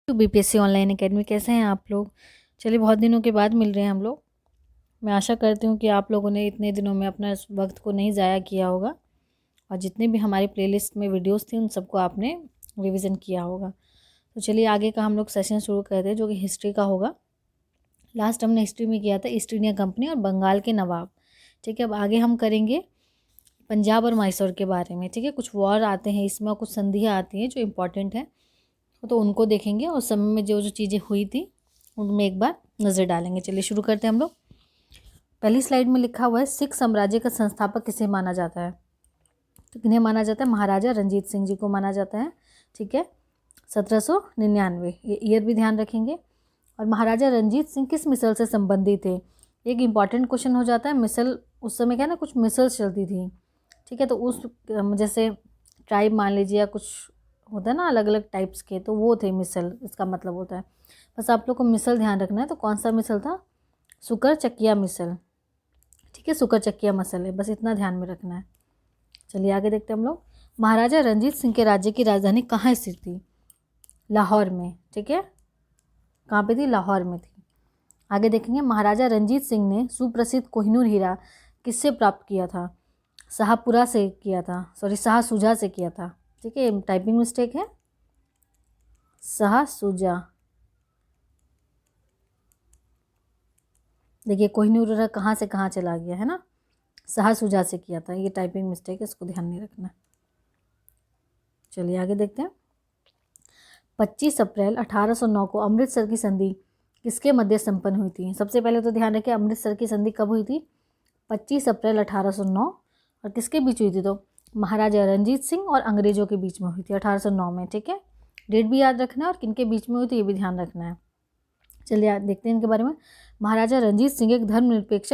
तो BPSC online academy कैसे हैं आप लोग। चलिए बहुत दिनों के बाद मिल रहे हैं हम लोग। मैं आशा करती हूँ कि आप लोगों ने इतने दिनों में अपना इस वक्त को नहीं ज़ाया किया होगा और जितने भी हमारी प्लेलिस्ट में वीडियोस थी उन सबको आपने रिवीजन किया होगा। तो चलिए आगे का हम लोग सेशन शुरू करते हैं जो कि हिस्ट्री का होगा। लास्ट हमने हिस्ट्री में किया था ईस्ट इंडिया कंपनी और बंगाल के नवाब। ठीक है, अब आगे हम करेंगे पंजाब और मैसूर के बारे में। ठीक है, कुछ वॉर आते हैं इसमें और कुछ संधियाँ आती हैं जो इम्पोर्टेंट हैं, तो उनको देखेंगे और समय में जो जो चीज़ें हुई थी उनमें एक बार नज़र डालेंगे। चलिए शुरू करते हैं हम लोग। पहली स्लाइड में लिखा हुआ है सिख साम्राज्य का संस्थापक किसे माना जाता है। तो किन्हें माना जाता है? महाराजा रंजीत सिंह जी को माना जाता है। ठीक है, 1799 ये ईयर भी ध्यान रखेंगे। और महाराजा रंजीत सिंह किस मिसल से संबंधित थे? एक इम्पॉर्टेंट क्वेश्चन हो जाता है। मिसल उस समय क्या ना कुछ मिसल्स चलती थी। ठीक है, तो उस जैसे ट्राइब मान लीजिए या कुछ होता है ना अलग अलग टाइप्स के, तो वो थे मिसल, इसका मतलब होता है। बस आप लोग को मिसल ध्यान रखना है। तो कौन सा मिसल था? सुकर चकिया मिसल। ठीक है, सुकर चकिया मसल है, बस इतना ध्यान में रखना है। चलिए आगे देखते हैं हम लोग। महाराजा रंजीत सिंह के राज्य की राजधानी कहाँ स्थित थी? लाहौर में। ठीक है, कहाँ पे थी? लाहौर में थी। आगे देखेंगे महाराजा रंजीत सिंह ने सुप्रसिद्ध कोहिनूर हीरा किससे प्राप्त किया था? शाहपुरा से किया था, सॉरी शाहसुजा से किया था। ठीक है, टाइपिंग मिस्टेक है, शाहसुजा। देखिए कोहिनूर हीरा कहाँ से कहाँ चला गया है ना, शाहसुजा से किया था। ये टाइपिंग मिस्टेक है, इसको ध्यान नहीं रखना। चलिए आगे देखते हैं। 25 अप्रैल 1809 को अमृतसर की संधि किसके मध्य संपन्न हुई थी? सबसे पहले तो ध्यान रखिए अमृतसर की संधि कब हुई थी? 25 अप्रैल 1809। और किसके बीच हुई थी? तो महाराजा रंजीत सिंह और अंग्रेजों के बीच में हुई थी 1809 में। ठीक है, डेट भी याद रखना है और किनके बीच में हुई थी ये भी ध्यान रखना है। चलिए देखते हैं इनके बारे में। महाराजा रंजीत सिंह एक धर्मनिरपेक्ष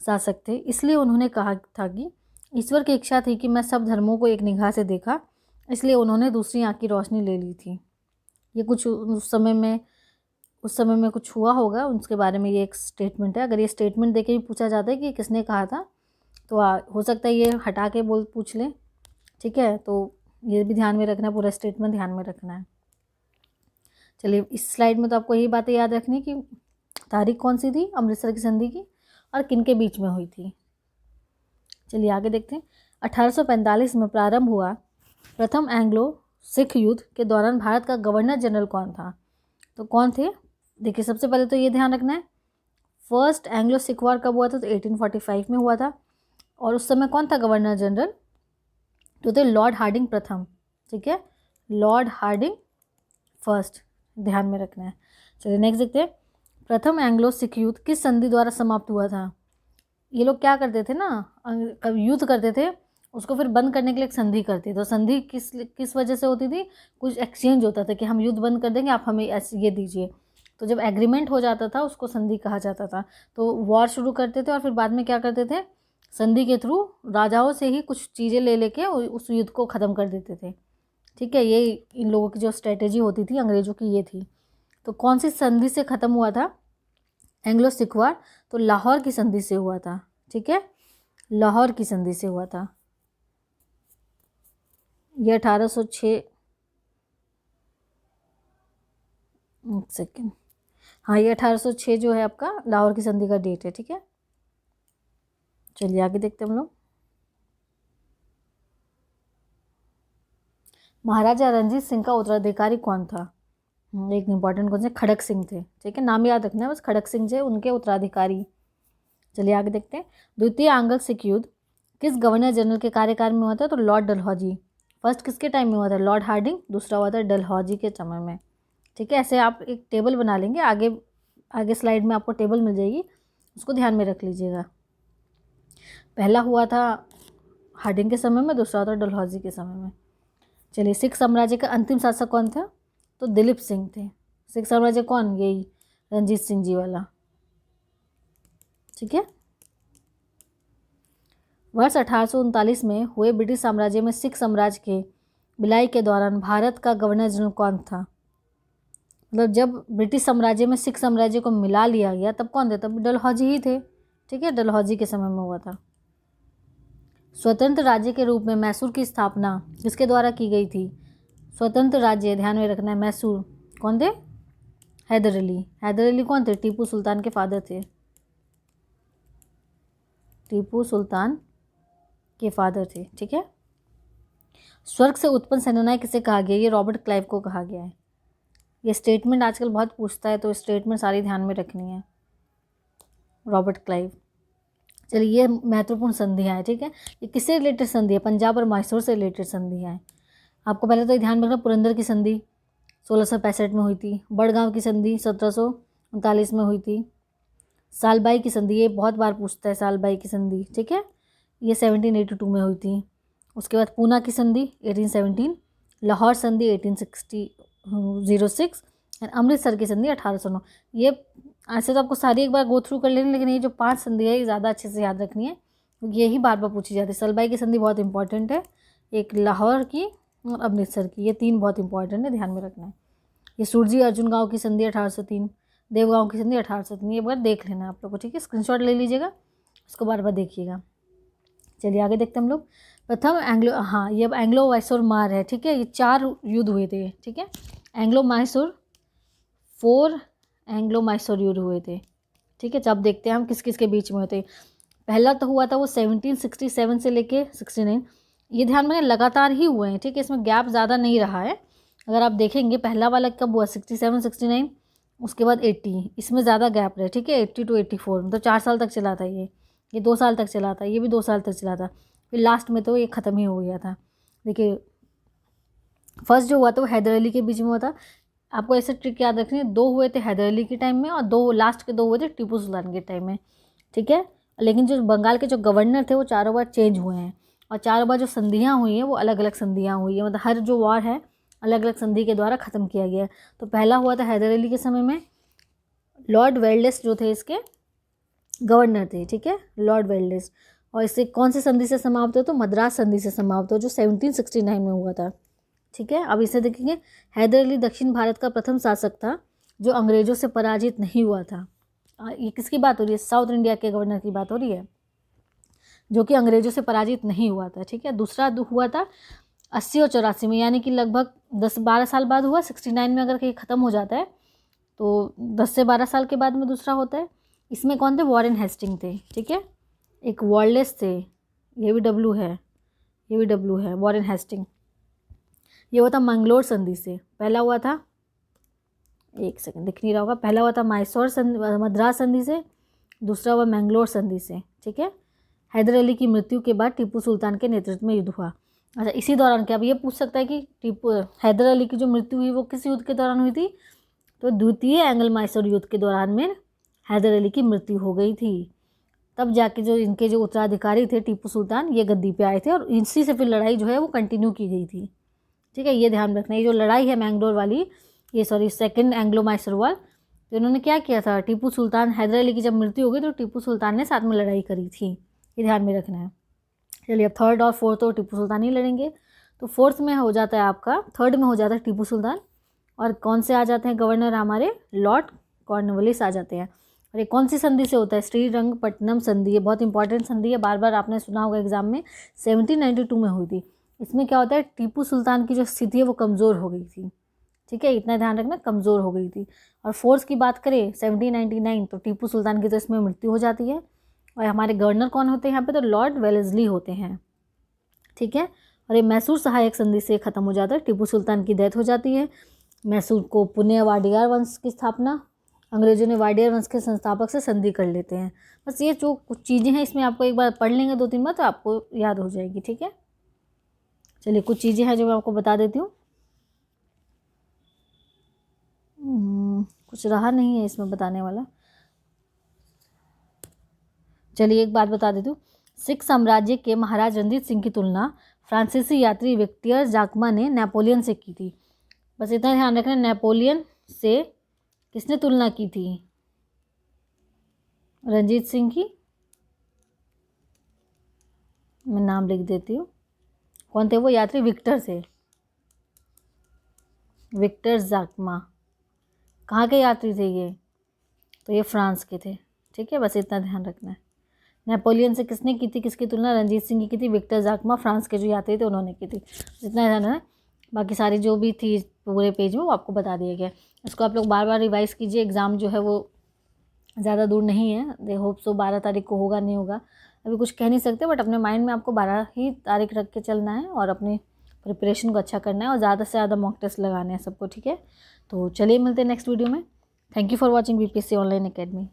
शासक थे, इसलिए उन्होंने कहा था कि ईश्वर की इच्छा थी कि मैं सब धर्मों को एक निगाह से देखा, इसलिए उन्होंने दूसरी आँख की रोशनी ले ली थी। ये कुछ उस समय में कुछ हुआ होगा उसके बारे में ये एक स्टेटमेंट है। अगर ये स्टेटमेंट देके भी पूछा जाता है कि किसने कहा था तो हो सकता है ये हटा के पूछ लें। ठीक है, तो ये भी ध्यान में रखना है, पूरा स्टेटमेंट ध्यान में रखना है। चलिए इस स्लाइड में तो आपको यही बातें याद रखनी कि तारीख कौन सी थी अमृतसर की संधि की और किन के बीच में हुई थी। चलिए आगे देखते हैं। 1845 में प्रारंभ हुआ प्रथम एंग्लो सिख युद्ध के दौरान भारत का गवर्नर जनरल कौन था? तो कौन थे? देखिए सबसे पहले तो ये ध्यान रखना है फर्स्ट एंग्लो सिख वॉर कब हुआ था? तो 1845 में हुआ था। और उस समय कौन था गवर्नर जनरल? तो थे लॉर्ड हार्डिंग प्रथम। ठीक है, लॉर्ड हार्डिंग फर्स्ट, ध्यान में रखना है। चलिए नेक्स्ट देखते हैं। प्रथम एंग्लो सिख युद्ध किस संधि द्वारा समाप्त हुआ था? ये लोग क्या करते थे ना, कब युद्ध करते थे उसको फिर बंद करने के लिए एक संधि करते थे। तो संधि किस वजह से होती थी? कुछ एक्सचेंज होता था कि हम युद्ध बंद कर देंगे, आप हमें ऐसे ये दीजिए। तो जब एग्रीमेंट हो जाता था उसको संधि कहा जाता था। तो वॉर शुरू करते थे और फिर बाद में क्या करते थे, संधि के थ्रू राजाओं से ही कुछ चीज़ें ले लेके उस युद्ध को ख़त्म कर देते थे। ठीक है, ये इन लोगों की जो स्ट्रेटेजी होती थी अंग्रेज़ों की ये थी। तो कौन सी संधि से ख़त्म हुआ था एंग्लो सिख वार? तो लाहौर की संधि से हुआ था। ठीक है, लाहौर की संधि से हुआ था। ये 1806, एक सेकेंड, हाँ ये 1806 जो है आपका लाहौर की संधि का डेट है। ठीक है, चलिए आगे देखते हैं हम लोग। महाराजा रंजीत सिंह का उत्तराधिकारी कौन था? एक इंपॉर्टेंट क्वेश्चन, खड़क सिंह थे। ठीक है, नाम याद रखना है बस, खड़क सिंह थे उनके उत्तराधिकारी। चलिए आगे देखते हैं। द्वितीय आंग्ल सिख युद्ध किस गवर्नर जनरल के कार्यकाल में हुआ था? तो लॉर्ड डलहौजी। फर्स्ट किसके टाइम में हुआ था? Lord Hardinge. दूसरा हुआ था डलहौजी के समय में। ठीक है, ऐसे आप एक टेबल बना लेंगे, आगे आगे स्लाइड में आपको टेबल मिल जाएगी, उसको ध्यान में रख लीजिएगा। पहला हुआ था हार्डिंग के समय में, दूसरा हुआ था डलहौजी के समय में। चलिए सिख साम्राज्य का अंतिम शासक कौन था? तो दिलीप सिंह थे। सिख साम्राज्य कौन? यही रंजीत सिंह जी वाला। ठीक है, वर्ष 1839 में हुए ब्रिटिश साम्राज्य में सिख साम्राज्य के विलय के दौरान भारत का गवर्नर जनरल कौन था? मतलब जब ब्रिटिश साम्राज्य में सिख साम्राज्य को मिला लिया गया तब कौन थे? तब डलहौजी ही थे। ठीक है, डलहौजी के समय में हुआ था। स्वतंत्र राज्य के रूप में मैसूर की स्थापना किसके द्वारा की गई थी? स्वतंत्र राज्य ध्यान में रखना है, मैसूर कौन थे? हैदर अली। हैदर अली कौन थे? टीपू सुल्तान के फादर थे। टीपू सुल्तान के फादर थे, ठीक है। स्वर्ग से उत्पन्न सेनानायक किसे कहा गया? ये रॉबर्ट क्लाइव को कहा गया है। ये स्टेटमेंट आजकल बहुत पूछता है, तो स्टेटमेंट सारी ध्यान में रखनी है। Robert Clive. चलिए, ये महत्वपूर्ण संधियाँ हैं, ठीक है। ये किससे रिलेटेड संधि है? पंजाब और मैसूर से रिलेटेड संधियाँ हैं। आपको पहले तो ये ध्यान रखना, पुरंदर की संधि 1665 में हुई थी। बड़गांव की संधि 1739 में हुई थी। सालबाई की संधि, ये बहुत बार पूछता है, सालबाई की संधि, ठीक है, ये 1782 में हुई थी। उसके बाद पूना की संधि 1817, लाहौर संधि 1806 एंड अमृतसर की संधि 1809। ये ऐसे तो आपको सारी एक बार गो थ्रू कर लेनी, लेकिन ये जो 5 संधि है ये ज़्यादा अच्छे से याद रखनी है, क्योंकि यही बार बार पूछी जाती है। सालबाई की संधि बहुत इंपॉर्टेंट है, एक लाहौर की और अमृतसर की, ये 3 बहुत इंपॉर्टेंट है, ध्यान में रखना है। ये सुरजी अर्जुन गांव की संधि 1803, देवगांव की संधि 1803, ये बार देख लेना आप लोग को, ठीक है। स्क्रीनशॉट ले लीजिएगा, इसको बार बार देखिएगा। चलिए आगे देखते हैं हम लोग। प्रथम एंग्लो, हाँ, ये अब एंग्लो मैसूर मार है, ठीक है। ये 4 युद्ध हुए थे, ठीक है। एंग्लो मैसूर 4 एंग्लो मैसूर युद्ध हुए थे, ठीक है। जब देखते हैं हम किस किस के बीच में हुए थे। पहला तो हुआ था वो 1767 से लेके 69, ये ध्यान में लगातार ही हुए हैं, ठीक है। इसमें गैप ज़्यादा नहीं रहा है। अगर आप देखेंगे पहला वाला कब हुआ 67 69, उसके बाद 80, इसमें ज़्यादा गैप रहे, ठीक है। 80 to 84, मतलब 4 साल तक चला था ये 2 साल तक चला था, ये भी 2 साल तक चला था, फिर लास्ट में तो ये ख़त्म ही हो गया था। देखिए, फर्स्ट जो हुआ था वो हैदर अली के बीच में हुआ था। आपको ऐसे ट्रिक याद रखनी है, 2 हुए थे हैदर अली के टाइम में और 2 लास्ट के 2 हुए थे टीपू सुल्तान के टाइम में, ठीक है। लेकिन जो बंगाल के जो गवर्नर थे वो चारों बार चेंज हुए हैं, और चारों बार जो संधियाँ हुई हैं वो अलग अलग संधियाँ हुई हैं, मतलब हर जो वार है अलग अलग संधि के द्वारा ख़त्म किया गया है। तो पहला हुआ था हैदर अली के समय में, लॉर्ड वेल्डेस जो थे इसके गवर्नर थे, ठीक है, लॉर्ड वेल्डेस। और इससे कौन सी संधि से समाप्त हो? तो मद्रास संधि से समाप्त हो, जो 1769 में हुआ था, ठीक है। अब इसे देखेंगे, हैदर अली दक्षिण भारत का प्रथम शासक था जो अंग्रेजों से पराजित नहीं हुआ था। ये किसकी बात हो रही है? साउथ इंडिया के गवर्नर की बात हो रही है, जो कि अंग्रेजों से पराजित नहीं हुआ था, ठीक है। दूसरा हुआ था 80 और 84 में, यानी कि लगभग 10-12 साल बाद हुआ। 69 में अगर कहीं ख़त्म हो जाता है तो 10 से 12 साल के बाद में दूसरा होता है। इसमें कौन थे? वॉरेन हेस्टिंग थे, ठीक है। एक वॉलेस थे, ये भी डब्लू है, ये भी डब्लू है, वॉरेन हेस्टिंग। ये हुआ था मंगलोर संधि से। पहला हुआ था, एक सेकंड दिख नहीं रहा होगा, पहला हुआ था मैसूर संधि, मद्रास संधि से। दूसरा हुआ मैंगलोर संधि से, ठीक है। हैदर अली की मृत्यु के बाद टीपू सुल्तान के नेतृत्व में युद्ध हुआ। अच्छा, इसी दौरान क्या, अब ये पूछ सकता है कि टीपू हैदर अली की जो मृत्यु हुई वो किस युद्ध के दौरान हुई थी? तो द्वितीय एंग्लो मैसूर युद्ध के दौरान में हैदर अली की मृत्यु हो गई थी। तब जाके जो इनके जो उत्तराधिकारी थे टीपू सुल्तान, ये गद्दी पे आए थे, और इसी से फिर लड़ाई जो है वो कंटिन्यू की गई थी, ठीक है। ये ध्यान रखना, ये जो लड़ाई है मैंगलोर वाली, ये सॉरी सेकंड एंग्लो मैसूर वार, तो इन्होंने क्या किया था? टीपू सुल्तान, हैदर अली की जब मृत्यु हो गई तो टीपू सुल्तान ने साथ में लड़ाई करी थी, ये ध्यान में रखना है। चलिए, अब थर्ड और फोर्थ तो टीपू सुल्तान ही लड़ेंगे। तो फोर्थ में हो जाता है आपका, थर्ड में हो जाता है टीपू सुल्तान, और कौन से आ जाते हैं गवर्नर? हमारे लॉर्ड कॉर्नवालिस आ जाते हैं। और ये कौन सी संधि से होता है? श्रीरंगपट्टनम संधि, ये बहुत इंपॉर्टेंट संधि है, बार बार आपने सुना होगा एग्जाम में, 1792 में हुई थी। इसमें क्या होता है? टीपू सुल्तान की जो स्थिति है वो कमज़ोर हो गई थी, ठीक है, इतना ध्यान रखना, कमज़ोर हो गई थी। और फोर्स की बात करें 1799, तो टीपू सुल्तान की तो इसमें मृत्यु हो जाती है। और हमारे गवर्नर कौन होते हैं यहाँ पे? तो लॉर्ड वेलेस्ली होते हैं, ठीक है। और ये मैसूर सहायक संधि से ख़त्म हो जाता है, टीपू सुल्तान की डेथ हो जाती है। मैसूर को पुण्य वाडियार वंश की स्थापना, अंग्रेजों ने वाडियार वंश के संस्थापक से संधि कर लेते हैं। बस ये जो कुछ चीज़ें हैं इसमें आपको एक बार पढ़ लेंगे 2-3 बार तो आपको याद हो जाएगी, ठीक है। चलिए, कुछ चीज़ें हैं जो मैं आपको बता देती हूँ। कुछ रहा नहीं है इसमें बताने वाला। चलिए, एक बात बता देती हूँ, सिख साम्राज्य के महाराज रणजीत सिंह की तुलना फ्रांसीसी यात्री विक्टर जाकमा ने नेपोलियन से की थी। बस इतना ध्यान रखना, नेपोलियन से किसने तुलना की थी? रणजीत सिंह की। मैं नाम लिख देती हूँ, कौन थे वो यात्री? विक्टर थे, विक्टर जाकमा। कहाँ के यात्री थे ये? तो ये फ्रांस के थे, ठीक है। बस इतना ध्यान रखना है। नेपोलियन से किसने की थी, किसकी तुलना? रणजीत सिंह की थी। विक्टर जाकमा फ्रांस के जो यात्री थे उन्होंने की थी, इतना ध्यान है। बाकी सारी जो भी थी पूरे पेज में वो आपको बता दिया गया है। इसको आप लोग बार बार रिवाइज़ कीजिए। एग्ज़ाम जो है वो ज़्यादा दूर नहीं है, दे होप सो 12 तारीख को होगा नहीं होगा, अभी कुछ कह नहीं सकते, बट अपने माइंड में आपको 12 ही तारीख रख के चलना है और अपनी प्रिपरेशन को अच्छा करना है और ज़्यादा से ज़्यादा मॉक टेस्ट लगाने हैं सबको, ठीक है। तो चलिए मिलते हैं नेक्स्ट वीडियो में। Thank you for watching BPSC online academy.